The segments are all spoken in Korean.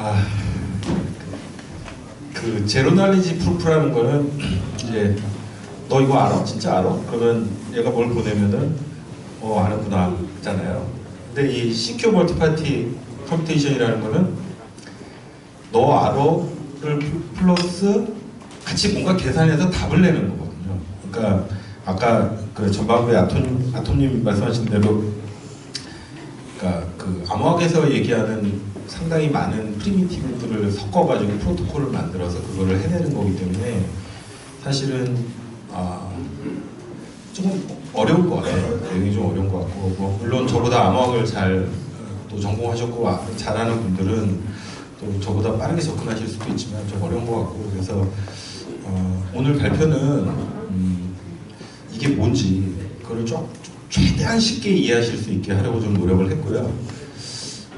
아, 그 제로 날리지 프루프라는 거는 이제 너 이거 알아? 진짜 알아? 그러면 얘가 뭘 보내면은 아는구나 있잖아요. 근데 이 시큐어 멀티파티 컴퓨테이션이라는 거는 너 알아를 플러스 같이 뭔가 계산해서 답을 내는 거거든요. 그러니까 아까 그 전반부에 아톰님 말씀하신 대로 그러니까 그 암호학에서 얘기하는 상당히 많은 프리미티브들을 섞어가지고 프로토콜을 만들어서 그거를 해내는 거기 때문에 사실은 조금 어려울 것 같아요. 내용이 좀 어려운 것 같고 뭐 물론 저보다 암호학을 잘 또 전공하셨고 잘하는 분들은 또 저보다 빠르게 접근하실 수도 있지만 좀 어려운 것 같고 그래서 오늘 발표는 이게 뭔지 그걸 좀 최대한 쉽게 이해하실 수 있게 하려고 좀 노력을 했고요.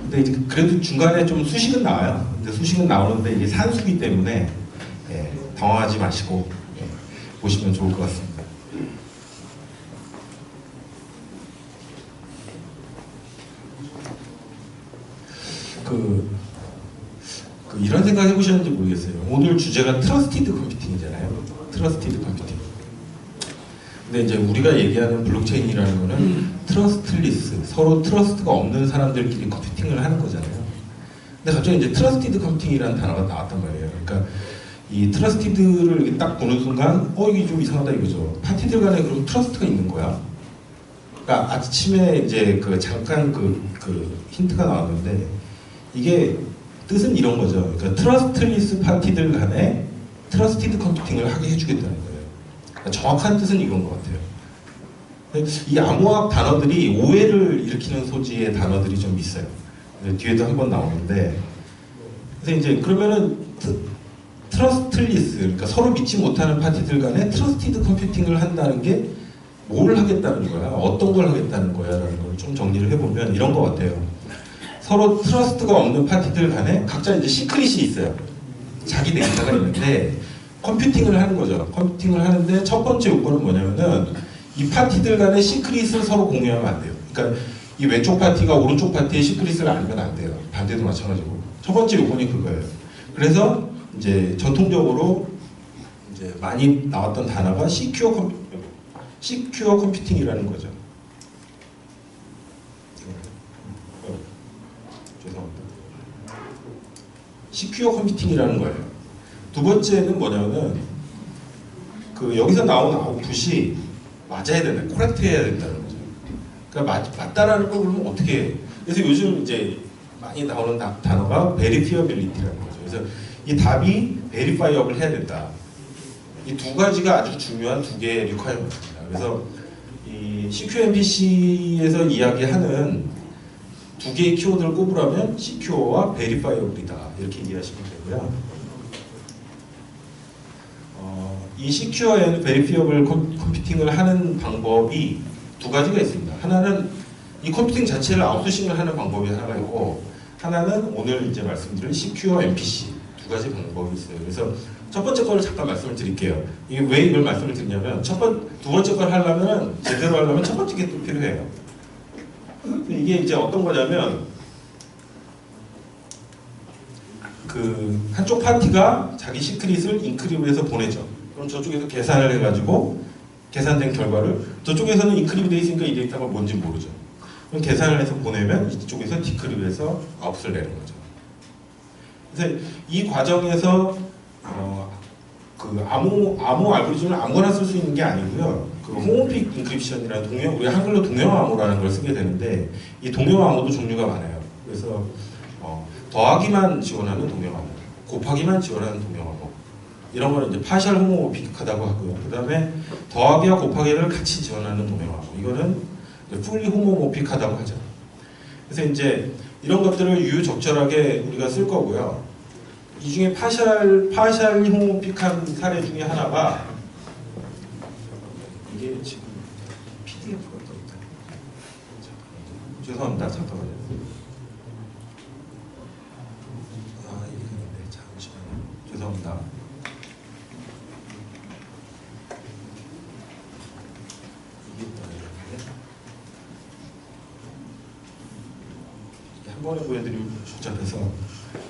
근데 이제 그래도 중간에 좀 수식은 나와요. 근데 수식은 나오는데 이게 산수기 때문에 당황하지 마시고 보시면 좋을 것 같습니다. 이런 생각 해보셨는지 모르겠어요. 오늘 주제가 트러스티드 컴퓨팅이잖아요. 트러스티드 컴퓨팅. 근데 이제 우리가 얘기하는 블록체인이라는 거는 트러스트리스, 서로 트러스트가 없는 사람들끼리 컴퓨팅을 하는 거잖아요. 근데 갑자기 이제 트러스티드 컴퓨팅이라는 단어가 나왔단 말이에요. 그러니까 이 트러스티드를 딱 보는 순간 이게 좀 이상하다 이거죠. 파티들 간에 그럼 트러스트가 있는 거야. 그러니까 아침에 이제 잠깐 그 힌트가 나왔는데 이게 뜻은 이런 거죠. 그러니까 트러스트리스 파티들 간에 트러스티드 컴퓨팅을 하게 해주겠다는 거예요. 그러니까 정확한 뜻은 이건 것 같아요. 이 암호학 단어들이 오해를 일으키는 소지의 단어들이 좀 있어요. 뒤에도 한번 나오는데, 그래서 이제 그러면은 트러스트리스, 그러니까 서로 믿지 못하는 파티들 간에 트러스티드 컴퓨팅을 한다는 게 뭘 하겠다는 거야? 어떤 걸 하겠다는 거야? 라는 걸 좀 정리를 해보면 이런 것 같아요. 서로 트러스트가 없는 파티들 간에 각자 이제 시크릿이 있어요. 자기 데이터가 있는데 컴퓨팅을 하는 거죠. 컴퓨팅을 하는데 첫 번째 요건은 뭐냐면은 이 파티들 간의 시크릿을 서로 공유하면 안 돼요. 그러니까 이 왼쪽 파티가 오른쪽 파티의 시크릿을 알면 안 돼요. 반대도 마찬가지고. 첫 번째 요건이 그거예요. 그래서 이제 전통적으로 이제 많이 나왔던 단어가 시큐어 컴퓨팅이라는 거죠. 죄송합니다. 시큐어 컴퓨팅이라는 거예요. 두 번째는 뭐냐면은 여기서 나온 아웃풋이 맞아야 된다, 코렉트 해야 된다는 거죠. 그러니까 맞다라는 걸 그러면 어떻게 해? 그래서 요즘 이제 많이 나오는 단어가 베리피어빌리티라는 거죠. 그래서 이 답이 베리파이어블 해야 된다. 이 두 가지가 아주 중요한 두 개의 리ኳ이어먼트입니다. 그래서 이 CQMPC에서 이야기하는 두 개의 키워드를 꼽으라면 시큐어와 베리파이어블이다 이렇게 이해하시면 되고요. 이 시큐어 앤 베리피어블 컴퓨팅을 하는 방법이 두 가지가 있습니다. 하나는 이 컴퓨팅 자체를 아웃소싱을 하는 방법이 하나가 있고, 하나는 오늘 이제 말씀드린 시큐어 MPC 두 가지 방법이 있어요. 그래서 첫 번째 거를 잠깐 말씀을 드릴게요. 이게 왜 이걸 말씀을 드리냐면 두 번째 걸 하려면 제대로 하려면 첫 번째 게 또 필요해요. 이게 이제 어떤 거냐면 한쪽 파티가 자기 시크릿을 인크립트해서 보내죠. 그럼 저쪽에서 계산을 해가지고 계산된 결과를 저쪽에서는 인크립트 돼 있으니까 이 데이터가 뭔지 모르죠. 그럼 계산을 해서 보내면 이쪽에서 디크립트해서 아웃을 내는 거죠. 그래서 이 과정에서 암호 알고리즘을 아무거나 쓸 수 있는 게 아니고요. 호모픽 인크립션이라는 우리 한글로 동형 암호라는 걸 쓰게 되는데 이 동형 암호도 종류가 많아요. 그래서 더하기만 지원하는 동형 암호, 곱하기만 지원하는 동형 암호, 이런 거는 이제 파셜 호모모픽하다고 하고요. 그 다음에 더하기와 곱하기를 같이 지원하는 동형 암호, 이거는 풀리 호모모픽하다고 하죠. 그래서 이제 이런 것들을 유유적절하게 우리가 쓸 거고요. 이 중에 파셜 호모모픽한 사례 중에 하나가 이게 지금 PDF가 떠있다. 죄송합니다. 잠깐만요. 이게 있는데 잠시만요. 죄송합니다. 이게 한 번에 보여드리면 복잡해서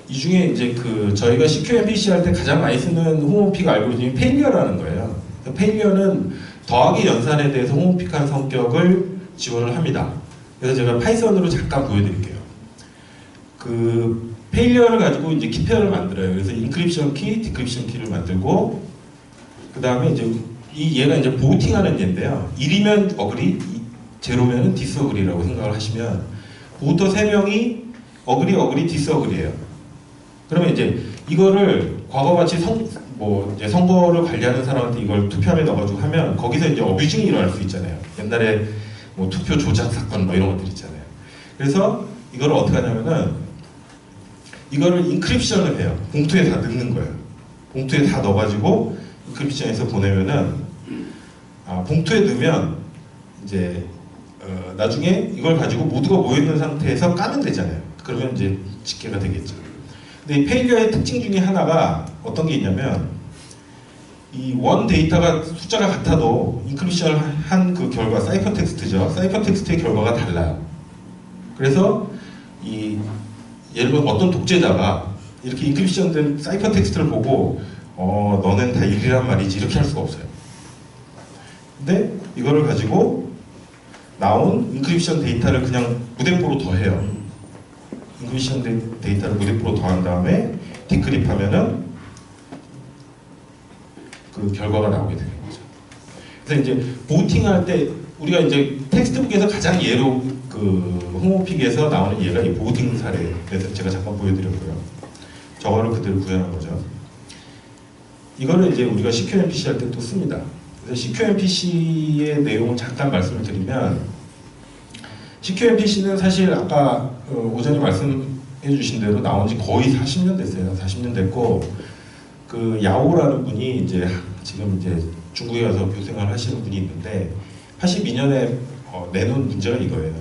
이 중에 이제 그 저희가 CQMPC 할 때 가장 많이 쓰는 홈오픽 알고리즘이 페일리어라는 거예요. 페일리어는 더하기 연산에 대해서 홈오픽한 성격을 지원을 합니다. 그래서 제가 파이썬으로 잠깐 보여드릴게요. 그 페일리어를 가지고 이제 키페어를 만들어요. 그래서 인크립션 키, 디크립션 키를 만들고 그 다음에 이제 얘가 이제 보팅하는 얘인데요. 1이면 어그리, 0면은 디스어그리라고 생각을 하시면 보터 3명이 어그리, 디스어그리예요. 그러면 이제 이거를 과거같이 이제 선거를 관리하는 사람한테 이걸 투표함에 넣어가지고 하면 거기서 이제 어뷰징이 일어날 수 있잖아요. 옛날에 뭐 투표 조작 사건 뭐 이런 것들 있잖아요. 그래서 이거를 어떻게 하냐면은 이거를 인크립션을 해요. 봉투에 다 넣는 거예요. 봉투에 다 넣어가지고 인크립션에서 보내면은 봉투에 넣으면 이제 나중에 이걸 가지고 모두가 모여있는 상태에서 까면 되잖아요. 그러면 이제 집계가 되겠죠. 근데 이 페일리어의 특징 중에 하나가 어떤 게 있냐면 이 원 데이터가 숫자가 같아도 인크립션을 한 그 결과 사이퍼 텍스트죠. 사이퍼 텍스트의 결과가 달라요. 그래서 예를 들어 어떤 독재자가 이렇게 인크립션된 사이퍼 텍스트를 보고 너는 다 1이란 말이지 이렇게 할 수가 없어요. 근데 이거를 가지고 나온 인크립션 데이터를 그냥 무대포로 더해요. 인크립션 데이터를 무대포로 더한 다음에 디크립하면은 그 결과가 나오게 되는 거죠. 그래서 이제 보팅할 때 우리가 이제 텍스트북에서 가장 예로 그 홈오픽에서 나오는 얘가 이 보팅 사례. 그래서 제가 잠깐 보여드렸고요. 저거를 그대로 구현한 거죠. 이거를 이제 우리가 CQMPC 할 때 또 씁니다. 그래서 CQMPC의 내용을 잠깐 말씀을 드리면 CQMPC는 사실 아까 오전에 말씀해 주신 대로 나온 지 거의 40년 됐어요. 40년 됐고 그 야오라는 분이 이제 지금 이제 중국에 가서 교수생활을 하시는 분이 있는데 82년에 내놓은 문제가 이거예요.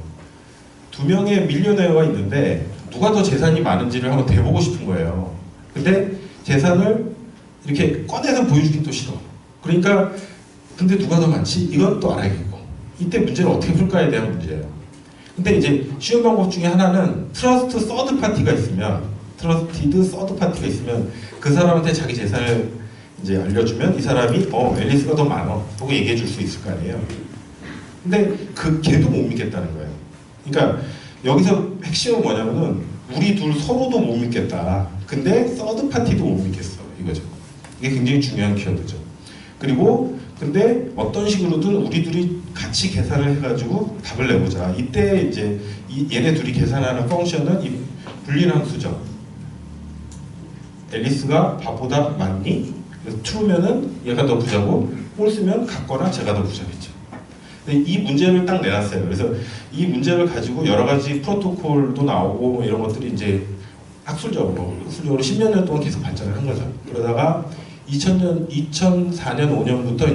2명의 밀리어네어가 있는데 누가 더 재산이 많은지를 한번 대보고 싶은 거예요. 근데 재산을 이렇게 꺼내서 보여주긴 또 싫어. 그러니까 근데 누가 더 많지? 이건 또 알아야겠고. 이때 문제를 어떻게 풀까에 대한 문제예요. 근데 이제 쉬운 방법 중에 하나는 트러스트 서드 파티가 있으면 트러스티드 서드 파티가 있으면 그 사람한테 자기 재산을 이제 알려주면 이 사람이 앨리스가 더 많어 하고 얘기해 줄 수 있을 거 아니에요. 근데 걔도 못 믿겠다는 거예요. 그러니까 여기서 핵심은 뭐냐면은 우리 둘 서로도 못 믿겠다. 근데 서드 파티도 못 믿겠어. 이거죠. 이게 굉장히 중요한 키워드죠. 그리고 근데 어떤 식으로든 우리 둘이 같이 계산을 해가지고 답을 내보자. 이때 이제 얘네 둘이 계산하는 펑션은 이 불리함수죠. 앨리스가 밥보다 많니? 그래서 true면은 얘가 더 부자고 false면 같거나 제가 더 부자겠죠. 근데 이 문제를 딱 내놨어요. 그래서 이 문제를 가지고 여러 가지 프로토콜도 나오고 뭐 이런 것들이 이제 학술적으로 10년 동안 계속 발전을 한 거죠. 그러다가 2004년, 5년부터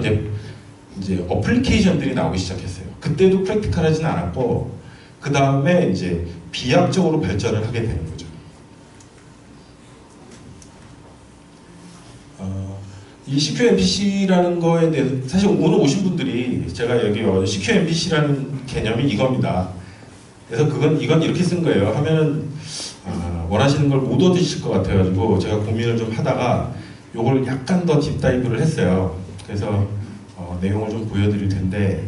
이제 어플리케이션들이 나오기 시작했어요. 그때도 프랙티컬하지는 않았고 그 다음에 이제 비약적으로 발전을 하게 되는 거죠. 이 CQMPC라는 거에 대해서 사실 오늘 오신 분들이 제가 여기 CQMPC라는 개념이 이겁니다. 그래서 이건 이렇게 쓴 거예요. 하면은 원하시는 걸 못 얻으실 것 같아가지고 제가 고민을 좀 하다가 요걸 약간 더 딥다이브를 했어요. 그래서 내용을 좀 보여드릴 텐데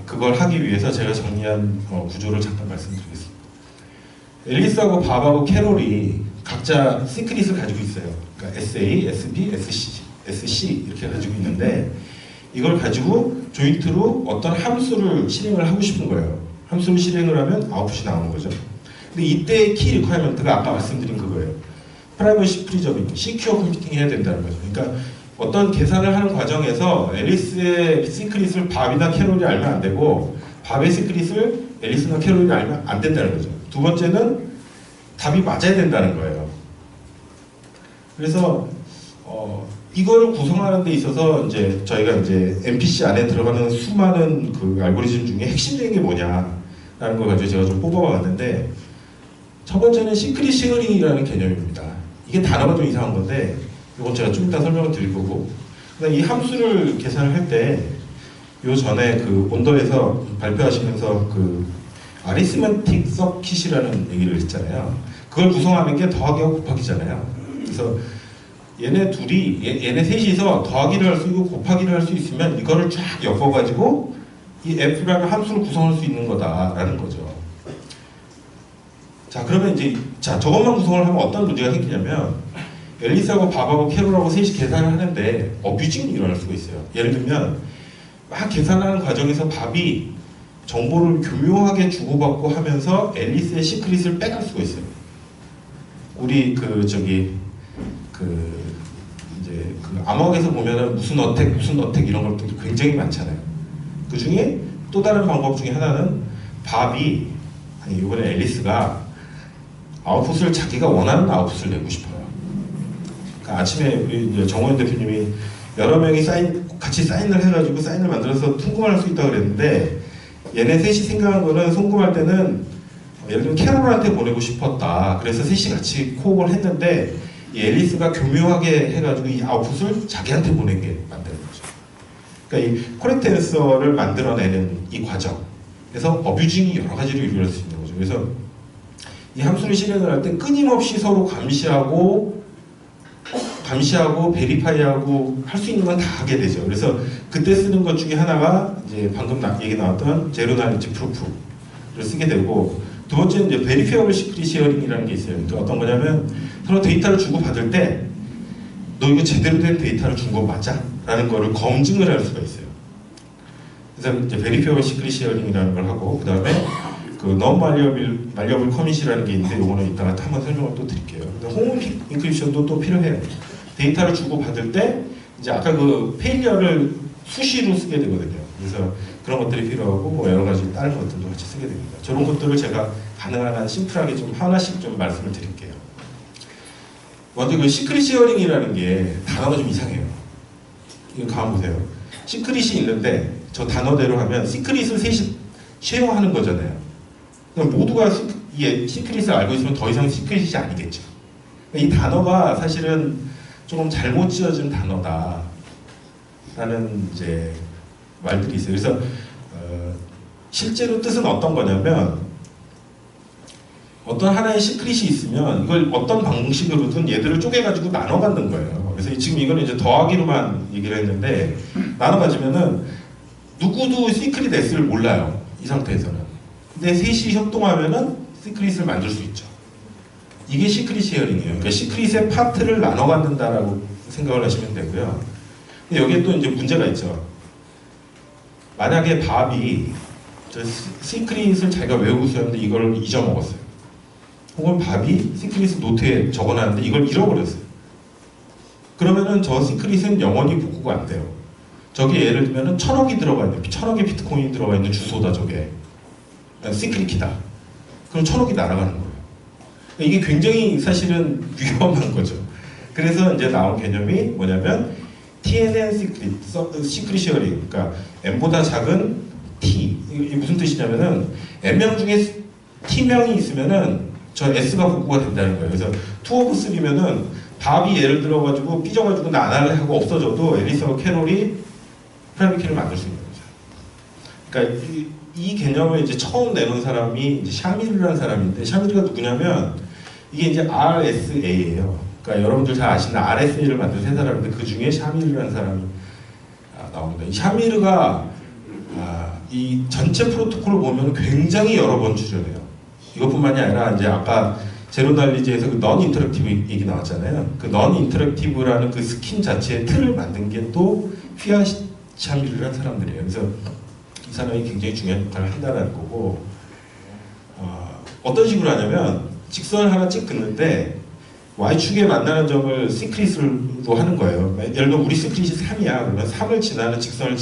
그걸 하기 위해서 제가 정리한 구조를 잠깐 말씀드리겠습니다. 앨리스하고 밥하고 캐롤이 각자 시크릿을 가지고 있어요. 그러니까 SA, SB, SC 이렇게 가지고 있는데 이걸 가지고 조인트로 어떤 함수를 실행을 하고 싶은 거예요. 함수를 실행을 하면 아웃풋이 나오는 거죠. 근데 이때 키 리ኳ이먼트가 아까 말씀드린 그거예요. 프라이버시 프리저빙, 시큐어 컴퓨팅 해야 된다는 거죠. 그러니까 어떤 계산을 하는 과정에서 앨리스의 시크릿을 밥이나 캐롤이 알면 안 되고 밥의 시크릿을 앨리스나 캐롤이 알면 안 된다는 거죠. 두 번째는 답이 맞아야 된다는 거예요. 그래서 이거를 구성하는 데 있어서 이제 저희가 이제 MPC 안에 들어가는 수많은 그 알고리즘 중에 핵심적인 게 뭐냐라는 걸 가지고 제가 좀 뽑아봤는데 첫 번째는 시크릿 쉐어링이라는 개념입니다. 이게 단어가 좀 이상한 건데 이건 제가 좀 이따 설명을 드릴 거고 그다음 이 함수를 계산을 할 때 요 전에 그 온더에서 발표하시면서 그 아리스메틱 서킷이라는 얘기를 했잖아요. 그걸 구성하는 게 더하기하고 곱하기잖아요. 그래서 얘네 셋이서 더하기를 할 수 있고 곱하기를 할 수 있으면 이거를 쫙 엮어가지고 이 F라는 함수를 구성할 수 있는 거다라는 거죠. 자, 그러면 이제 저것만 구성을 하면 어떤 문제가 생기냐면 앨리스하고 밥하고 캐롤하고 셋이 계산을 하는데 어뷰징이 일어날 수가 있어요. 예를 들면 막 계산하는 과정에서 밥이 정보를 교묘하게 주고받고 하면서 앨리스의 시크릿을 빼갈 수가 있어요. 우리 암흑에서 보면은 무슨 어택 이런 것들이 굉장히 많잖아요. 그 중에 또 다른 방법 중에 하나는 이번에 앨리스가 아웃풋을 자기가 원하는 아웃풋을 내고 싶어요. 그러니까 아침에 우리 이제 정호연 대표님이 여러 명이 같이 사인을 해가지고 사인을 만들어서 송금할 수 있다고 그랬는데 얘네 셋이 생각한 거는 송금할 때는 예를 들면 캐롤한테 보내고 싶었다. 그래서 셋이 같이 코업을 했는데 이 앨리스가 교묘하게 해가지고 이 아웃풋을 자기한테 보내게 만드는 거죠. 그러니까 이 코렉트 앤서를 만들어내는 이 과정. 그래서 어뷰징이 여러 가지로 이루어질 수 있는 거죠. 그래서 이 함수를 실행을 할 때 끊임없이 서로 감시하고 베리파이하고 할 수 있는 건 다 하게 되죠. 그래서 그때 쓰는 것 중에 하나가 이제 방금 얘기 나왔던 제로 나일리지 프루프를 쓰게 되고, 두 번째는 이제 베리피어블 시크릿 쉐어링이라는 게 있어요. 또 어떤 거냐면 서로 데이터를 주고 받을 때 너 이거 제대로 된 데이터를 준 거 맞아? 라는 거를 검증을 할 수가 있어요. 그래서 이제 베리피어블 시크릿 쉐어링이라는 걸 하고, 그 다음에 그 non-malleable commit이라는 게 있는데 이거는 이따가 한번 설명을 또 드릴게요. 홈 인크립션도 또 필요해요. 데이터를 주고 받을 때 이제 아까 그 페일리어를 수시로 쓰게 되거든요. 그래서 그런 것들이 필요하고 뭐 여러 가지 다른 것들도 같이 쓰게 됩니다. 저런 것들을 제가 가능한 한 심플하게 좀 하나씩 좀 말씀을 드릴게요. 먼저 그 시크릿 쉐어링이라는 게 단어가 좀 이상해요. 이거 가만 보세요. 시크릿이 있는데 저 단어대로 하면 시크릿을 셋이 쉐어하는 거잖아요. 그럼 모두가 시크릿을 알고 있으면 더 이상 시크릿이 아니겠죠. 이 단어가 사실은 조금 잘못 지어진 단어다 라는 이제 말들이 있어요. 그래서 실제로 뜻은 어떤 거냐면 어떤 하나의 시크릿이 있으면 이걸 어떤 방식으로든 얘들을 쪼개가지고 나눠 갖는 거예요. 그래서 지금 이거는 이제 더하기로만 얘기를 했는데 나눠 가지면은 누구도 시크릿 S를 몰라요. 이 상태에서는. 근데 셋이 협동하면은 시크릿을 만들 수 있죠. 이게 시크릿 쉐어링이에요. 그러니까 시크릿의 파트를 나눠 갖는다라고 생각을 하시면 되고요. 근데 여기에 또 이제 문제가 있죠. 만약에 밥이 저 시크릿을 자기가 외우고 있었는데 이걸 잊어먹었어요. 혹은 밥이 시크릿을 노트에 적어놨는데 이걸 잃어버렸어요. 그러면은 저 시크릿은 영원히 복구가 안 돼요. 저게 예를 들면은 1000억이 들어가 있는, 1000억의 비트코인이 들어가 있는 주소다, 저게. 시크릿 키다. 그럼 1000억이 날아가는 거예요. 이게 굉장히 사실은 위험한 거죠. 그래서 이제 나온 개념이 뭐냐면 TNN 시크릿 쉐어링. 그러니까 N보다 작은 T. 이게 무슨 뜻이냐면은 N명 중에 T명이 있으면은 저 S가 복구가 된다는 거예요. 그래서 2 of 3면은 밥이 예를 들어가지고 삐져가지고 나 안 할래 하고 없어져도 앨리스하고 캐롤이 프라이빗 키를 만들 수 있는 거죠. 그러니까 이 개념을 이제 처음 내놓은 사람이 이제 샤밀이라는 사람인데, 샤밀이가 누구냐면 이게 이제 RSA예요. 그러니까 여러분들 잘 아시는 RSA를 만든 세 사람인데 그 중에 샤밀이라는 사람이 나옵니다. 이 샤밀이가 이 전체 프로토콜을 보면 굉장히 여러 번 출연해요. 이것뿐만이 아니라 이제 아까 제로 달리지에서 그 넌 인터랙티브 얘기 나왔잖아요. 그 넌 인터랙티브라는 그 스킨 자체의 틀을 만든 게 또 휘아 샤밀이라는 사람들이에요. 그래서 이 사람이 굉장히 중요한 역할을 한다는 거고, 어떤 식으로 하냐면 직선을 하나 찍 긋는데 Y축에 만나는 점을 시크릿으로 하는 거예요. 예를 들면 우리 시크릿이 3이야. 그러면 3을 지나는 직선을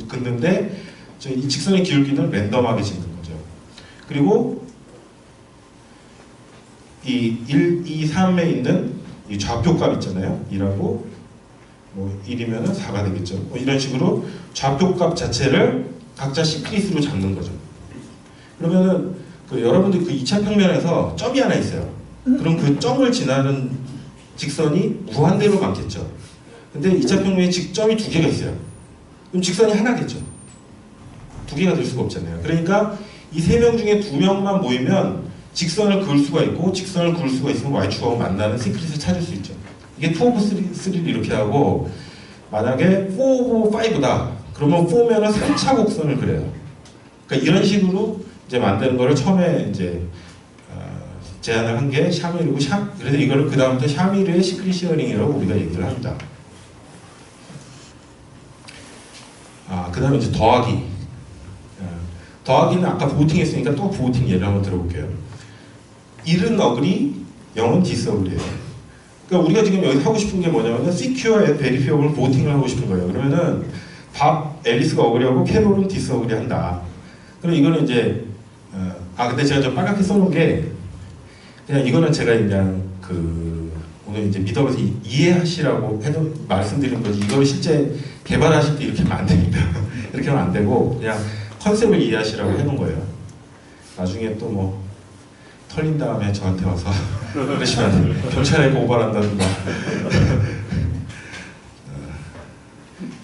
긋는데 이 직선의 기울기는 랜덤하게 짓는 거죠. 그리고 이 1, 2, 3에 있는 이 좌표값 있잖아요. 2라고 뭐 1이면 4가 되겠죠. 뭐 이런 식으로 좌표값 자체를 각자 시크릿으로 잡는 거죠. 그러면은 여러분들 그 2차 평면에서 점이 하나 있어요. 그럼 그 점을 지나는 직선이 무한대로 많겠죠. 근데 2차 평면에 직점이 2개가 있어요. 그럼 직선이 하나겠죠. 2개가 될 수가 없잖아요. 그러니까 이 3명 중에 2명만 모이면 직선을 그을 수가 있고 직선을 그을 수가 있으면 y축하고 만나는 시크릿을 찾을 수 있죠. 이게 2 오브 3를 이렇게 하고 만약에 4 오브 5다 그러면 4면은 3차 곡선을 그려요. 그러니까 이런 식으로 이제 만드는 거를 처음에 이제 제안을 한 게 샤밀이고 그래서 이거를 그 다음부터 샤밀의 시크릿 시어링이라고 우리가 얘기를 합니다. 그 다음에 이제 더하기. 더하기는 아까 보팅 했으니까 또 보팅 예를 한번 들어볼게요. 1은 어그리, 0은 디스어그리예요. 그러니까 우리가 지금 여기 하고 싶은 게 뭐냐면 secure and verifiable 보팅을 하고 싶은 거예요. 그러면은 밥 앨리스가 어그리하고 캐롤은 디스어그리 한다. 그럼 이거는 이제 근데 제가 좀 빨갛게 써놓은 게 그냥 이거는 제가 그냥 오늘 이제 미덕에서 이해하시라고 말씀드린 거지 이걸 실제 개발하실 때 이렇게 하면 안 됩니다. 이렇게 하면 안 되고 그냥 컨셉을 이해하시라고 해놓은 거예요. 나중에 또 뭐 털린 다음에 저한테 와서 그러시면 경찰에 고발한다든가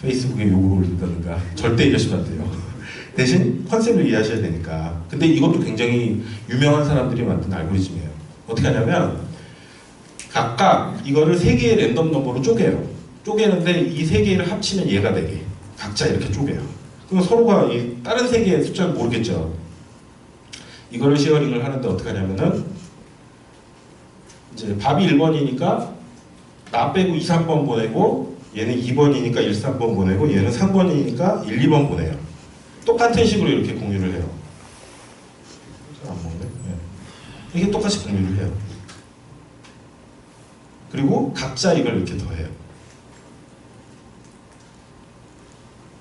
페이스북에 욕을 올린다든가 절대 이러시면 안 돼요. 대신 컨셉을 이해하셔야 되니까. 근데 이것도 굉장히 유명한 사람들이 만든 알고리즘이에요. 어떻게 하냐면 각각 이거를 3개의 랜덤 넘버로 쪼개요. 쪼개는데 이 3개를 합치면 얘가 되게 각자 이렇게 쪼개요. 그럼 서로가 이 다른 3개의 숫자를 모르겠죠. 이거를 시어링을 하는데 어떻게 하냐면은 이제 밥이 1번이니까 나 빼고 2, 3번 보내고 얘는 2번이니까 1, 3번 보내고 얘는 3번이니까 1, 2번 보내요. 똑같은 식으로 이렇게 공유를 해요. 안 먹네. 네. 이게 똑같이 공유를 해요. 그리고 각자 이걸 이렇게 더해요.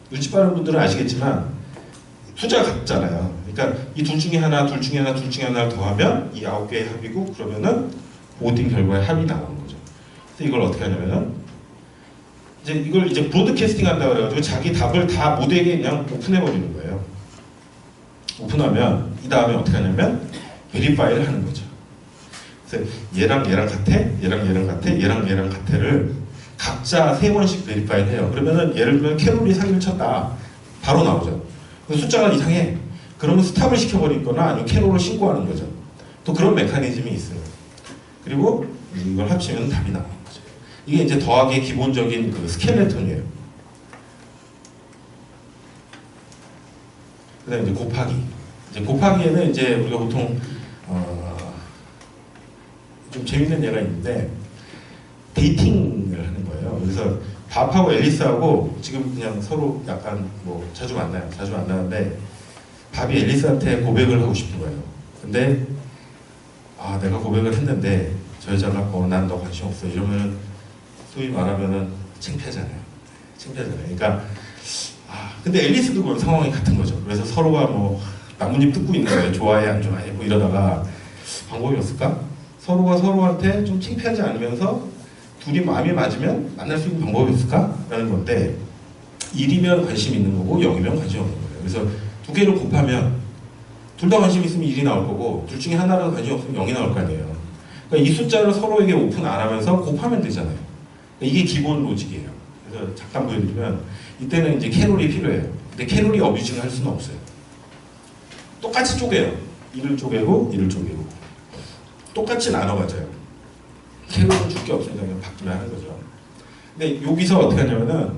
눈치 빠른 분들은 아시겠지만 숫자 같잖아요. 그러니까 이 둘 중에 하나, 둘 중에 하나, 둘 중에 하나를 더하면 이 9개의 합이고 그러면은 모든 결과의 합이 나오는 거죠. 그래서 이걸 어떻게 하냐면은 이걸 이제 브로드캐스팅 한다고 그래가지고 자기 답을 다 모두에게 그냥 오픈해버리는 거예요. 오픈하면 이 다음에 어떻게 하냐면 베리파이를 하는 거죠. 그래서 얘랑 같아, 얘랑 같아, 얘랑 같아를 각자 3번씩 베리파이를 해요. 그러면은 예를 들면 캐롤이 사기를 쳤다. 바로 나오죠. 숫자가 이상해. 그러면 스탑을 시켜버리거나 아니면 캐롤을 신고하는 거죠. 또 그런 메커니즘이 있어요. 그리고 이걸 합치면 답이 나오는 거죠. 이게 이제 더하기의 기본적인 스켈레톤이에요. 그 다음에 이제 곱하기. 곱하기에는 이제 우리가 보통 좀 재밌는 예가 있는데 데이팅을 하는 거예요. 그래서 밥하고 앨리스하고 지금 그냥 서로 약간 뭐 자주 만나는데 밥이 앨리스한테 고백을 하고 싶은 거예요. 근데 내가 고백을 했는데 저 여자가 난 너 관심 없어 이러면 소위 말하면은 창피하잖아요. 그러니까 근데 앨리스도 그런 상황이 같은 거죠. 그래서 서로가 뭐 나뭇잎 뜯고 있는 거예요. 좋아해 안 좋아해 뭐 이러다가 방법이 없을까? 서로가 서로한테 좀 창피하지 않으면서 둘이 마음이 맞으면 만날 수 있는 방법이 없을까? 라는 건데 1이면 관심 있는 거고 0이면 관심 없는 거예요. 그래서 두 개를 곱하면 둘 다 관심 있으면 1이 나올 거고 둘 중에 하나라도 관심 없으면 0이 나올 거 아니에요. 그러니까 이 숫자를 서로에게 오픈 안 하면서 곱하면 되잖아요. 그러니까 이게 기본 로직이에요. 그래서 잠깐 보여드리면 이때는 이제 캐롤이 필요해요. 근데 캐롤이 어뷰징을 할 수는 없어요. 똑같이 쪼개요. 1을 쪼개고 1을 쪼개고 똑같이 나눠가져요. 캐롤은 줄 게 없으니까 그냥 바꾸려 하는 거죠. 근데 여기서 어떻게 하냐면은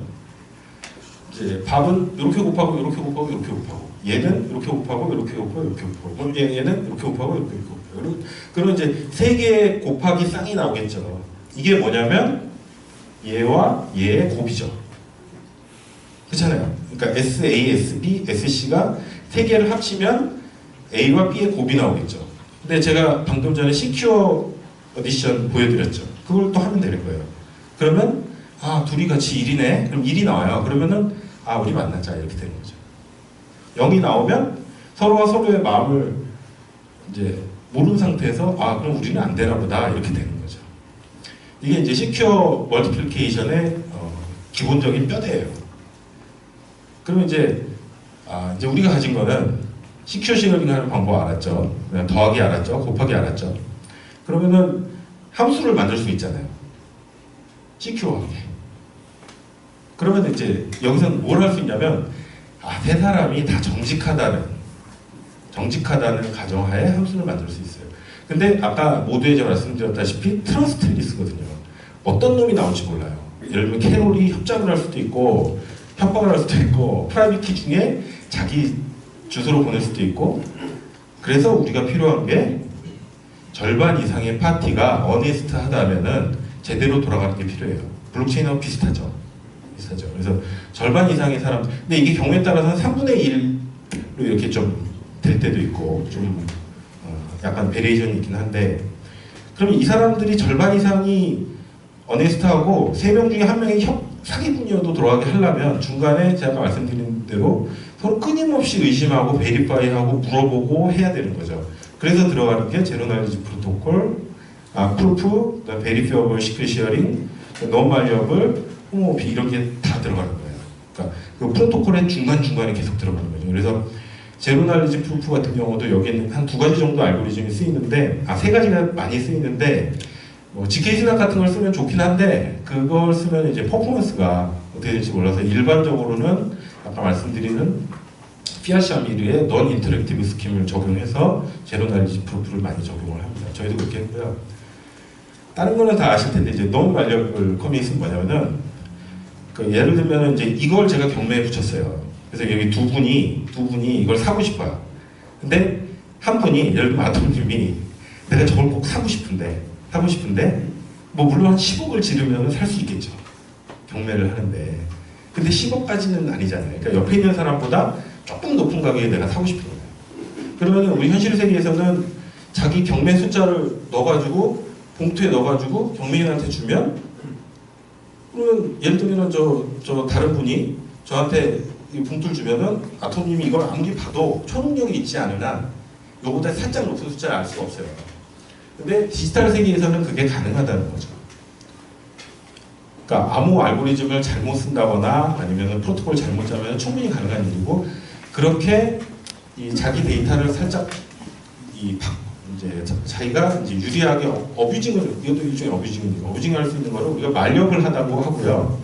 이제 밥은 이렇게 곱하고 이렇게 곱하고 이렇게 곱하고 얘는 이렇게 곱하고 이렇게 곱하고 이렇게 곱하고 얘는 이렇게 곱하고 이렇게 곱하고 그러면 이제 3개의 곱하기 쌍이 나오겠죠. 이게 뭐냐면 얘와 얘의 곱이죠. 그렇잖아요. 그러니까 SA, SB, SC가 3개를 합치면 A와 B의 곱이 나오겠죠. 근데 제가 방금 전에 시큐어 어디션 보여드렸죠. 그걸 또 하면 되는 거예요. 그러면 둘이 같이 1이네. 그럼 1이 나와요. 그러면은 우리 만나자 이렇게 되는 거죠. 0이 나오면 서로가 서로의 마음을 이제 모르는 상태에서 그럼 우리는 안 되나 보다 이렇게 되는 거죠. 이게 이제 시큐어 멀티플리케이션의 기본적인 뼈대예요. 그러면 이제 우리가 가진 거는 시큐어 시너링 하는 방법 알았죠. 그냥 더하기 알았죠. 곱하기 알았죠. 그러면은 함수를 만들 수 있잖아요. 시큐어하게. 그러면 이제 여기서는 뭘 할 수 있냐면 세 사람이 다 정직하다는 가정하에 함수를 만들 수 있어요. 근데 아까 모두에 제가 말씀드렸다시피 트러스트리스거든요. 어떤 놈이 나올지 몰라요. 예를 들면 캐롤이 협작을 할 수도 있고 협박을 할 수도 있고 프라이빗 키 중에 자기 주소로 보낼 수도 있고. 그래서 우리가 필요한 게 절반 이상의 파티가 어니스트하다면은 제대로 돌아가는 게 필요해요. 블록체인하고 비슷하죠. 그래서 절반 이상의 사람, 근데 이게 경우에 따라서는 3분의 1로 이렇게 좀 될 때도 있고 좀 약간 베리에이션이 있긴 한데, 그럼 이 사람들이 절반 이상이 어네스트하고 3명 중에 1명이 사기꾼이어도 돌아가게 하려면 중간에 제가 말씀드린 대로 서로 끊임없이 의심하고 베리파이하고 물어보고 해야 되는 거죠. 그래서 들어가는 게 제로 날리지 프로토콜, 프루프, 베리피어블 시크릿 시어링, 논 말리어블, 홈오피 이런 게 다 들어가는 거예요. 그러니까 그 프로토콜의 중간중간에 계속 들어가는 거죠. 그래서 제로 날리지 프루프 같은 경우도 여기에는 한 2가지 정도 알고리즘이 쓰이는데, 3가지가 많이 쓰이는데, 뭐 GK 진학 같은 걸 쓰면 좋긴 한데, 그걸 쓰면 이제 퍼포먼스가 어떻게 될지 몰라서 일반적으로는 아까 말씀드리는 피아샤미르의 넌 인터랙티브 스킴을 적용해서 제로 날리지 프루프를 많이 적용을 합니다. 저희도 그렇게 했고요. 다른 거는 다 아실 텐데, 이제 논 말리어블 커밋은 뭐냐면은, 예를 들면 이제 이걸 제가 경매에 붙였어요. 그래서 여기 두 분이 이걸 사고 싶어요. 근데 한 분이, 예를 들면 아톰님이 내가 저걸 꼭 사고 싶은데 뭐 물론 한 10억을 지르면 살 수 있겠죠. 경매를 하는데. 근데 10억까지는 아니잖아요. 그러니까 옆에 있는 사람보다 조금 높은 가격에 내가 사고 싶은 거예요. 그러면 우리 현실 세계에서는 자기 경매 숫자를 넣어가지고 봉투에 넣어가지고 경매인한테 주면, 그러면 예를 들면 저 다른 분이 저한테 이 봉투를 주면은 아톰님이 이걸 아무리 봐도 초능력이 있지 않은 한 이거보다 살짝 높은 숫자를 알 수가 없어요. 근데 디지털 세계에서는 그게 가능하다는 거죠. 그러니까 아무 알고리즘을 잘못 쓴다거나 아니면 프로토콜 잘못 짜면 충분히 가능한 일이고, 그렇게 이 자기 데이터를 살짝 이제 자기가 이제 유리하게 어뷰징을, 이것도 일종의 어뷰징을 할 수 있는 거를 우리가 말력을 하다고 하고요.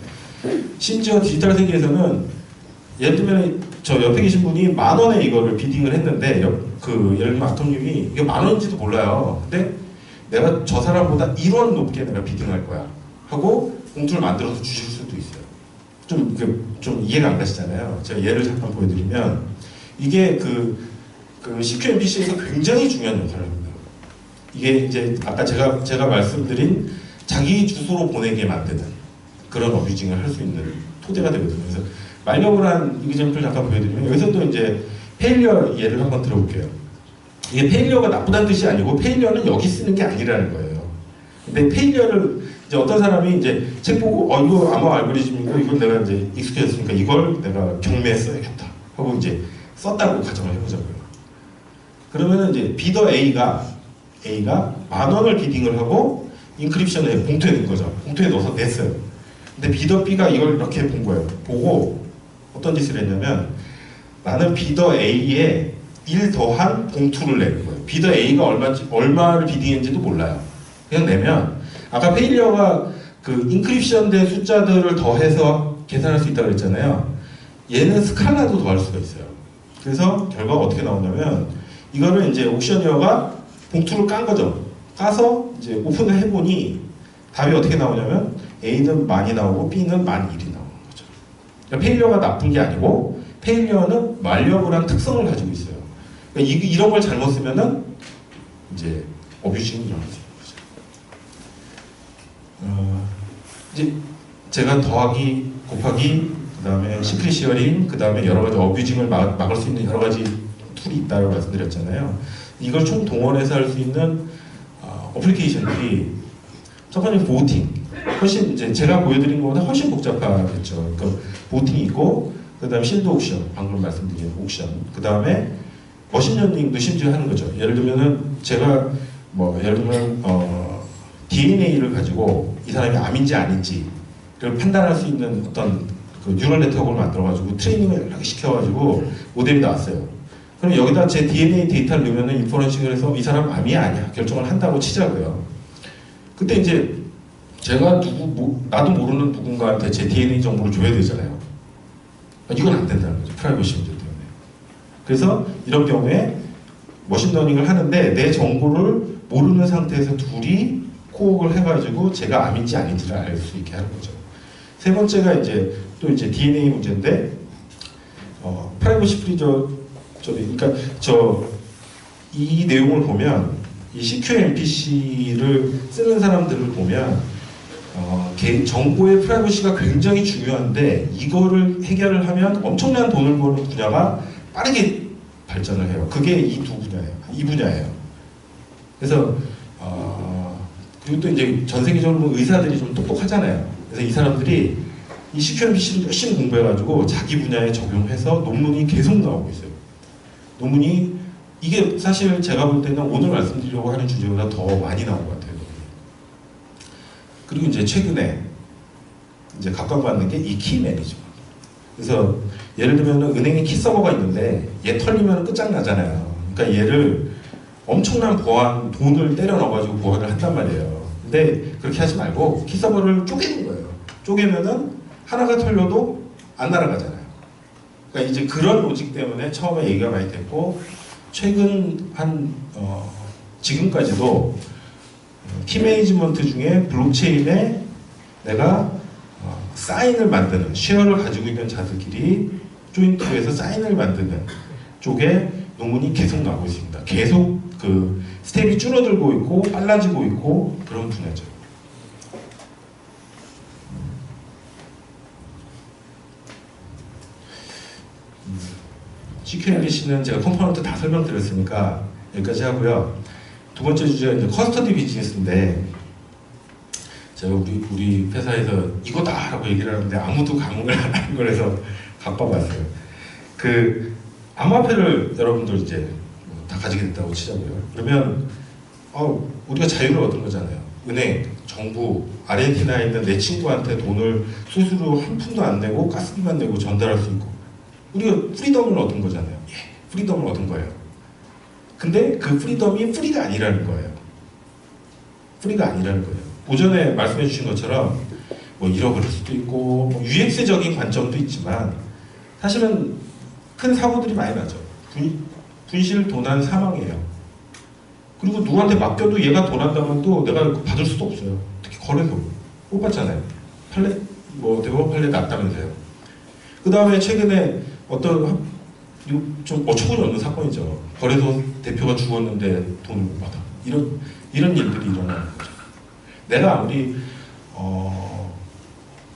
심지어 디지털 세계에서는 예를 들면 저 옆에 계신 분이 10,000원에 이거를 비딩을 했는데, 예를 들면 아톰님이 이게 10,000원인지도 몰라요. 근데 내가 저 사람보다 1원 높게 내가 비딩할 거야 하고 봉투를 만들어서 주실 수도 있어요. 좀 이해가 안 가시잖아요. 제가 예를 잠깐 보여드리면, 이게 그 CQMPC에서 굉장히 중요한 역할을 합니다. 이게 이제 아까 제가 말씀드린 자기 주소로 보내게 만드는 그런 어뷰징을 할 수 있는 토대가 되거든요. 그래서 말력을 한 이그젬플 잠깐 보여드리면, 여기서도 이제 페일리어 예를 한번 들어볼게요. 이게 페일리어가 나쁘다는 뜻이 아니고, 페일리어는 여기 쓰는 게 아니라는 거예요. 근데 페일리어를 이제 어떤 사람이 이제 책 보고 이거 아마 알고리즘이고 이걸 내가 이제 익숙해졌으니까 이걸 내가 경매에 써야겠다 하고 이제 썼다고 가정을 해보자고요. 그러면은 이제 비더 A가 10,000원을 비딩을 하고 인크립션에 봉투에 넣은 거죠. 봉투에 넣어서 냈어요. 근데 비더 B가 이걸 이렇게 본 거예요. 보고 어떤 짓을 했냐면, 나는 비더 A에 1 더한 봉투를 내는 거예요. 비더 A가 얼마를 비딩했는지도 몰라요. 그냥 내면, 아까 페일리어가 그 인크립션 된 숫자들을 더해서 계산할 수 있다고 그랬잖아요. 얘는 스칼라도 더할 수가 있어요. 그래서 결과가 어떻게 나오냐면, 이거를 이제 옥셔니어가 봉투를 깐 거죠. 까서 이제 오픈을 해보니 답이 어떻게 나오냐면, A는 많이 나오고 B는 11,000이 나오는 거죠. 그러니까 페일리어가 나쁜 게 아니고, 페일리어는 말려블한 특성을 가지고 있어요. 그러니까 이런 걸 잘못 쓰면은 이제 어뷰징이 일어날 수 있는 거죠. 이제 제가 더하기, 곱하기, 그 다음에 시크릿 시어링, 그 다음에 여러 가지 어뷰징을 막을 수 있는 여러 가지 툴이 있다고 말씀드렸잖아요. 이걸 총 동원해서 할 수 있는 어플리케이션들이, 첫 번째 보팅. 훨씬 이제 제가 보여드린 것보다 훨씬 복잡하겠죠. 그러니까 보팅이 있고, 그 다음에 실드 옥션, 방금 말씀드린 옥션, 그 다음에 머신러닝도 심지어 하는 거죠. 예를 들면은 제가 예를 들면 DNA를 가지고 이 사람이 암인지 아닌지를 판단할 수 있는 어떤 그 뉴럴 네트워크를 만들어가지고 트레이닝을 이렇게 시켜가지고 모델이 나왔어요. 그럼 여기다 제 DNA 데이터를 넣으면은 인포런싱을 해서 이 사람 암이 아니야 결정을 한다고 치자고요. 그때 이제 제가 나도 모르는 누군가한테 제 DNA 정보를 줘야 되잖아요. 이건 안 된다는 거죠. 프라이버시 문제 때문에. 그래서 이런 경우에 머신러닝을 하는데 내 정보를 모르는 상태에서 둘이 코옥을 해가지고 제가 암인지 아닌지를 알 수 있게 하는 거죠. 세 번째가 이제 또 이제 DNA 문제인데 프라이버시 프리저 그러니까 이 내용을 보면 이 CQMPC를 쓰는 사람들을 보면 개인 정보의 프라이버시가 굉장히 중요한데 이거를 해결을 하면 엄청난 돈을 버는 분야가 빠르게 발전을 해요. 그게 이 분야예요. 그래서 그리고 또 이제 전 세계적으로 의사들이 좀 똑똑하잖아요. 그래서 이 사람들이 이 CQMPC를 열심히 공부해가지고 자기 분야에 적용해서 논문이 계속 나오고 있어요. 논문이 이게 사실 제가 볼 때는 오늘 말씀드리려고 하는 주제보다 더 많이 나온 것 같아요. 그리고 이제 최근에 이제 각광받는 게 이 키 매니지먼트. 그래서 예를 들면 은행에 키 서버가 있는데 얘 털리면 끝장나잖아요. 그러니까 얘를 엄청난 돈을 때려 넣어가지고 보안을 한단 말이에요. 근데 그렇게 하지 말고 키 서버를 쪼개는 거예요. 쪼개면은 하나가 털려도 안 날아가잖아요. 그러니까 이제 그런 로직 때문에 처음에 얘기가 많이 됐고 최근 지금까지도 키 매니지먼트 중에 블록체인에 내가 사인을 만드는 쉐어를 가지고 있는 자들끼리 조인트에서 사인을 만드는 쪽에 논문이 계속 나오고 있습니다. 계속 그 스텝이 줄어들고 있고 빨라지고 있고 그런 분야죠. CQMPC는 제가 컴포넌트 다 설명드렸으니까 여기까지 하고요. 두 번째 주제가 이제 커스터디 비즈니스인데 제가 우리 회사에서 이거다라고 얘기를 하는데 아무도 감흥을 안 하는 거라서 갖고 와봤어요. 그 암호화폐를 여러분들 이제 다 가지게 됐다고 치자고요. 그러면 우리가 자유를 얻은 거잖아요. 은행, 정부, 아르헨티나에 있는 내 친구한테 돈을 수수료 한 푼도 안 내고 가스비만 내고 전달할 수 있고 우리가 프리덤을 얻은 거잖아요. 프리덤을 얻은 거예요. 근데 그 프리덤이 프리가 아니라는 거예요. 프리가 아니라는 거예요. 오전에 말씀해 주신 것처럼 뭐 잃어버릴 수도 있고 뭐 UX적인 관점도 있지만 사실은 큰 사고들이 많이 나죠. 분실, 도난, 사망이에요. 그리고 누구한테 맡겨도 얘가 도난당하면 또 내가 받을 수도 없어요. 특히 거래소 못 받잖아요. 판례 대법원 판례 났다면서요. 그 다음에 최근에 어떤 좀 어처구니 없는 사건이죠. 거래소 대표가 죽었는데 돈을 못 받아. 이런 일들이 일어나는 거죠. 내가 아무리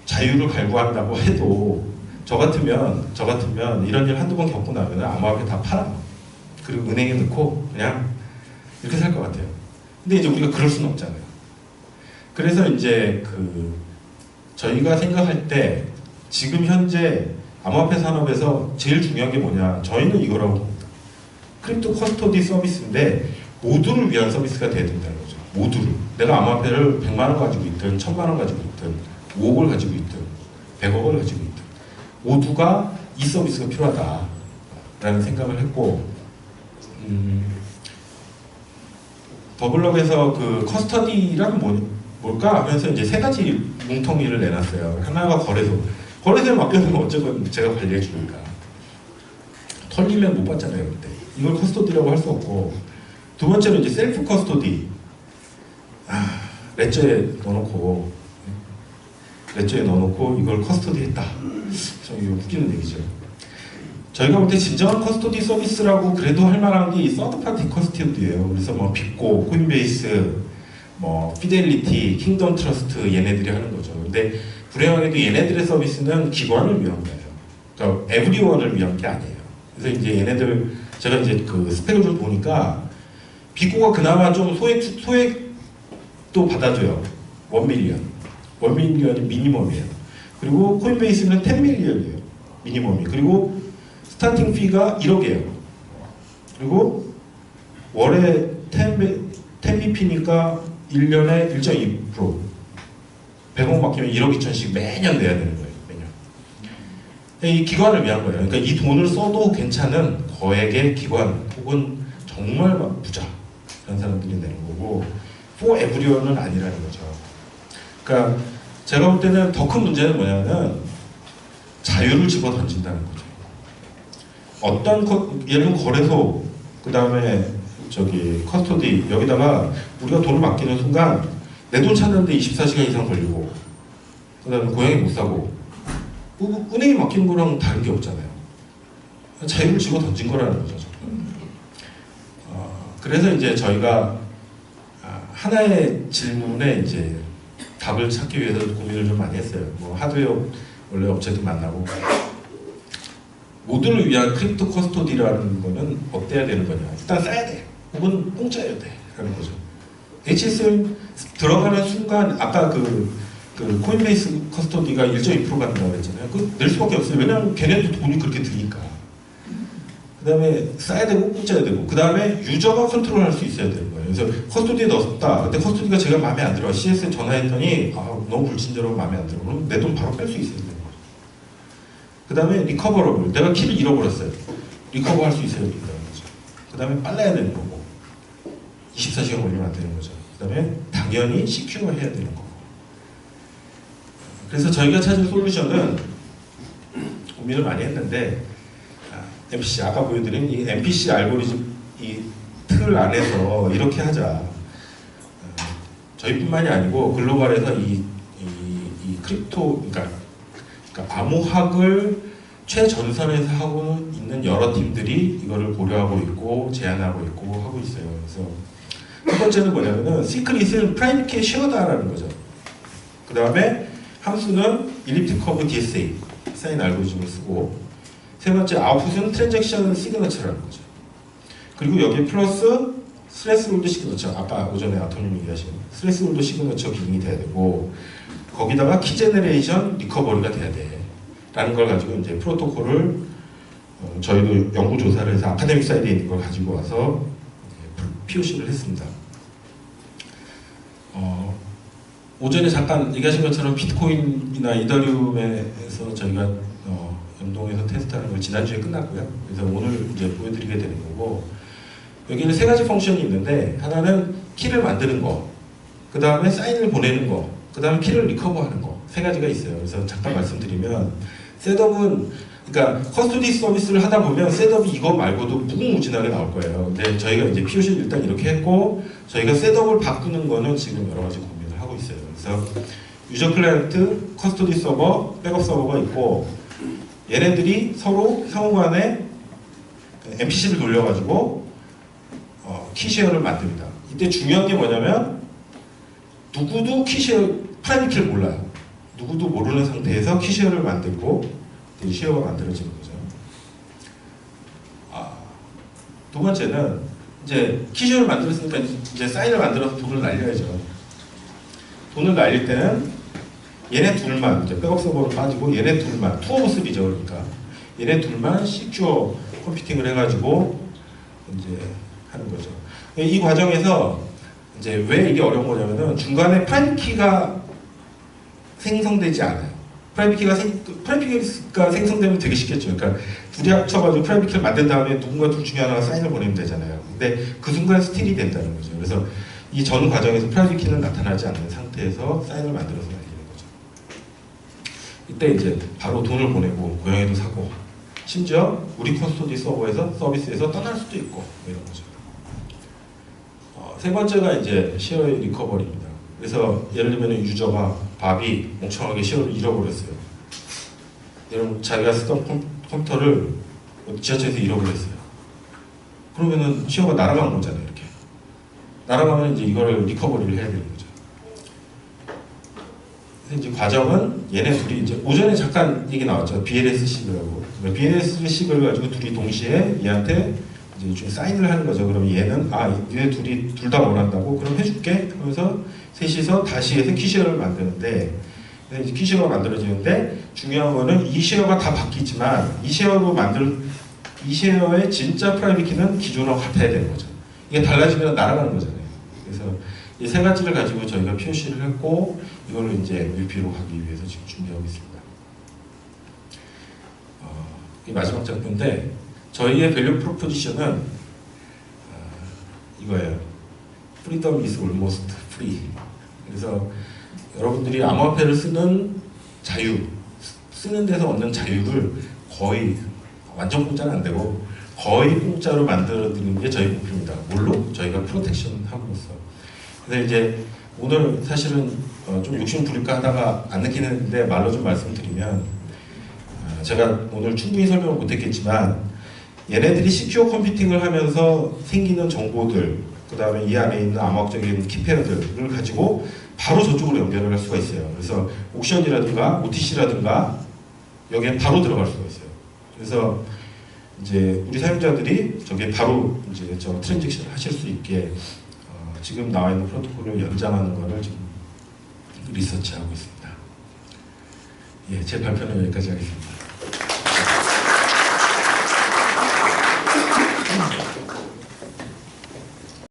자유를 갈구한다고 해도 저 같으면 이런 일 한두 번 겪고 나면 암호화폐 다 팔아. 그리고 은행에 넣고 그냥 이렇게 살 것 같아요. 근데 이제 우리가 그럴 수는 없잖아요. 그래서 이제 저희가 생각할 때 지금 현재 암호화폐 산업에서 제일 중요한 게 뭐냐? 저희는 이거라고 봅니다. 크립토 커스토디 서비스인데 모두를 위한 서비스가 돼야 된다는 거죠. 모두를. 내가 암호화폐를 100만 원 가지고 있든 1000만 원 가지고 있든 5억을 가지고 있든 100억을 가지고 있든 모두가 이 서비스가 필요하다라는 생각을 했고 더블럭에서 그 커스터디란 뭘까 하면서 이제 세 가지 뭉텅이를 내놨어요. 하나가 거래소에 맡겨놓으면 어쩌면 제가 관리해 주니까 털리면 못 받잖아요. 그때 이걸 커스터디라고 할 수 없고 두 번째로 이제 셀프 커스터디 레저에 넣어놓고 이걸 커스터디했다. 좀 이거 웃기는 얘기죠. 저희가 볼 때 진정한 커스터디 서비스라고 그래도 할 만한 게 이 서드파티 커스터디예요. 그래서 뭐 빅고, 코인베이스, 뭐 피델리티, 킹덤 트러스트 얘네들이 하는 거죠. 근데 불행하게도 얘네들의 서비스는 기관을 위한 거예요. 그러니까 에브리원을 위한 게 아니에요. 그래서 이제 얘네들 제가 이제 그 스펙을 좀 보니까 빅고가 그나마 좀 소액도 받아줘요. 1밀리언이 미니멈이에요. 그리고 코인베이스는 10밀리언이에요. 미니멈이. 그리고 스타팅 피가 1억이에요. 그리고 월에 10bp니까 1년에 1.2%. 100억 맡기면 1억 2천씩 매년 내야 되는 거예요. 매년. 이 기관을 위한 거예요. 그러니까 이 돈을 써도 괜찮은 거액의 기관 혹은 정말 막 부자 이런 사람들이 내는 거고 for everyone은 아니라는 거죠. 그러니까 제가 볼 때는 더 큰 문제는 뭐냐면 자유를 집어 던진다는 거죠. 예를 들면 거래소, 그 다음에 저기 커스토디 여기다가 우리가 돈을 맡기는 순간 내 돈 찾는데 24시간 이상 걸리고 그다음에 고양이 못 사고 은행에 맡기는 거랑 다른 게 없잖아요. 자유를 집어 던진 거라는 거죠. 그래서 이제 저희가 하나의 질문에 이제 답을 찾기 위해서 고민을 좀 많이 했어요. 뭐 하드웨어 원래 업체도 만나고 모두를 위한 크립토 커스토디라는 거는 어때야 되는 거냐? 일단 싸야 돼. 혹은 공짜여야 돼. 라는 거죠. HSM 들어가는 순간 아까 그 코인베이스 커스토디가 1.2% 간다고 했잖아요. 그 낼 수밖에 없어요. 왜냐하면 걔네도 돈이 그렇게 드니까. 그 다음에 싸야 되고 공짜야 되고 그 다음에 유저가 컨트롤할 수 있어야 되는 거예요. 그래서 커스토디에 넣었다. 근데 커스토디가 제가 마음에 안 들어. CS에 전화했더니 너무 불친절하고 마음에 안 들어. 그럼 내 돈 바로 뺄 수 있어야 되는 거예요. 그 다음에 리커버러블. 내가 키를 잃어버렸어요. 리커버 할 수 있어야 된다는 거죠. 그 다음에 빨라야 되는 거고 24시간 걸리면 안 되는 거죠. 그 다음에 당연히 CQ가 해야 되는 거고. 그래서 저희가 찾은 솔루션은 고민을 많이 했는데 MPC 아까 보여드린 이 MPC 알고리즘 이 틀 안에서 이렇게 하자. 저희뿐만이 아니고 글로벌에서 이 크립토 그러니까 암호학을 최전선에서 하고 있는 여러 팀들이 이거를 고려하고 있고 제안하고 있고 하고 있어요. 그래서 첫 번째는 뭐냐면은 시크릿은 프라이빗 키에 쉐어다라는 거죠. 그 다음에 함수는 일리프틱 커브 DSA 사인 알고리즘을 쓰고 세 번째 아웃풋은 트랜잭션 시그너처라는 거죠. 그리고 여기에 플러스 스레스홀드 시그너처 아까 오전에 아토님 얘기하신 스레스홀드 시그너처 기능이 돼야 되고 거기다가 키 제너레이션 리커버리가 돼야 돼 라는 걸 가지고 이제 프로토콜을 저희도 연구 조사를 해서 아카데믹 사이드에 있는 걸 가지고 와서 POC를 했습니다. 오전에 잠깐 얘기하신 것처럼 비트코인이나 이더리움에서 저희가 연동해서 테스트하는 걸 지난주에 끝났고요. 그래서 오늘 이제 보여드리게 되는 거고 여기는 세 가지 펑션이 있는데 하나는 키를 만드는 거, 그 다음에 사인을 보내는 거, 그 다음에 키를 리커버하는 거 세 가지가 있어요. 그래서 잠깐 말씀드리면 셋업은 그러니까 커스토디 서비스를 하다 보면 셋업이 이거 말고도 무궁무진하게 나올 거예요. 근데 저희가 이제 POC를 일단 이렇게 했고 저희가 셋업을 바꾸는 거는 지금 여러 가지 고민을 하고 있어요. 그래서 유저 클라이언트, 커스토디 서버, 백업 서버가 있고 얘네들이 서로 상호간에 MPC를 돌려가지고 키쉐어를 만듭니다. 이때 중요한 게 뭐냐면 누구도 키쉐어 프라이빗 키를 몰라요. 누구도 모르는 상태에서 키쉐어를 만들고 쉐어가 만들어지는 거죠. 두 번째는 이제 키쉐어를 만들었으니까 이제 사인을 만들어서 돈을 날려야죠. 돈을 날릴 때는 얘네 둘만 이제 백업 서버로 빠지고 얘네 둘만 투 오브 3죠. 그러니까 얘네 둘만 시큐어 컴퓨팅을 해가지고 이제 하는 거죠. 이 과정에서 이제 왜 이게 어려운 거냐면은 중간에 프라이빗 키가 생성되지 않아요. 프라이빗 키가 생성되면 되게 쉽겠죠. 그러니까 둘이 합쳐가지고 프라이빗 키를 만든 다음에 누군가 둘 중에 하나가 사인을 보내면 되잖아요. 근데 그 순간 스틸이 된다는 거죠. 그래서 이 전 과정에서 프라이빗 키는 나타나지 않는 상태에서 사인을 만들어서 날리는 거죠. 이때 이제 바로 돈을 보내고 고양이도 사고 심지어 우리 커스토디 서버에서 서비스에서 떠날 수도 있고 이런 거죠. 세 번째가 이제 쉐어의 리커버리입니다. 그래서 예를 들면 유저가 밥이 멍청하게 쉐어를 잃어버렸어요. 여러분 자기가 쓰던 컴퓨터를 지하철에서 잃어버렸어요. 그러면은 쉐어가 날아간 거잖아요. 이렇게 날아가면 이제 이거를 리커버리를 해야 되는 거죠. 그래서 이제 과정은 얘네 둘이 이제 오전에 잠깐 얘기 나왔죠. BLS식이라고. BLS식을 가지고 둘이 동시에 얘한테 이제 사인을 하는 거죠. 그럼 얘는 얘네 둘이 둘 다 원한다고 그럼 해줄게 하면서 셋이서 다시 해서 키쉐어를 만드는데 이제 키쉐어가 만들어지는데 중요한 거는 이 쉐어가 다 바뀌지만 이 쉐어의 진짜 프라이빗 키는 기존하고 같아야 되는 거죠. 이게 달라지면 날아가는 거잖아요. 그래서 이 세 가지를 가지고 저희가 POC를 했고 이걸로 이제 MVP로 가기 위해서 지금 준비하고 있습니다. 이 마지막 작품인데 저희의 밸류 프로포지션은 이거예요. Freedom is almost free. 그래서 여러분들이 암호화폐를 쓰는 자유, 쓰는 데서 얻는 자유를 거의 완전 공짜는 안 되고 거의 공짜로 만들어드리는 게 저희 목표입니다. 물론 저희가 프로텍션 함으로써. 근데 이제 오늘 사실은 좀 욕심 부릴까 하다가 안 느끼는 했는데 말로 좀 말씀드리면 제가 오늘 충분히 설명을 못했겠지만 얘네들이 시큐어 컴퓨팅을 하면서 생기는 정보들, 그 다음에 이 안에 있는 암호학적인 키패드를 가지고 바로 저쪽으로 연결을 할 수가 있어요. 그래서 옥션이라든가 OTC라든가 여기에 바로 들어갈 수가 있어요. 그래서 이제 우리 사용자들이 저게 바로 이제 저 트랜잭션 하실 수 있게 지금 나와 있는 프로토콜을 연장하는 것을 지금 리서치하고 있습니다. 예, 제 발표는 여기까지 하겠습니다.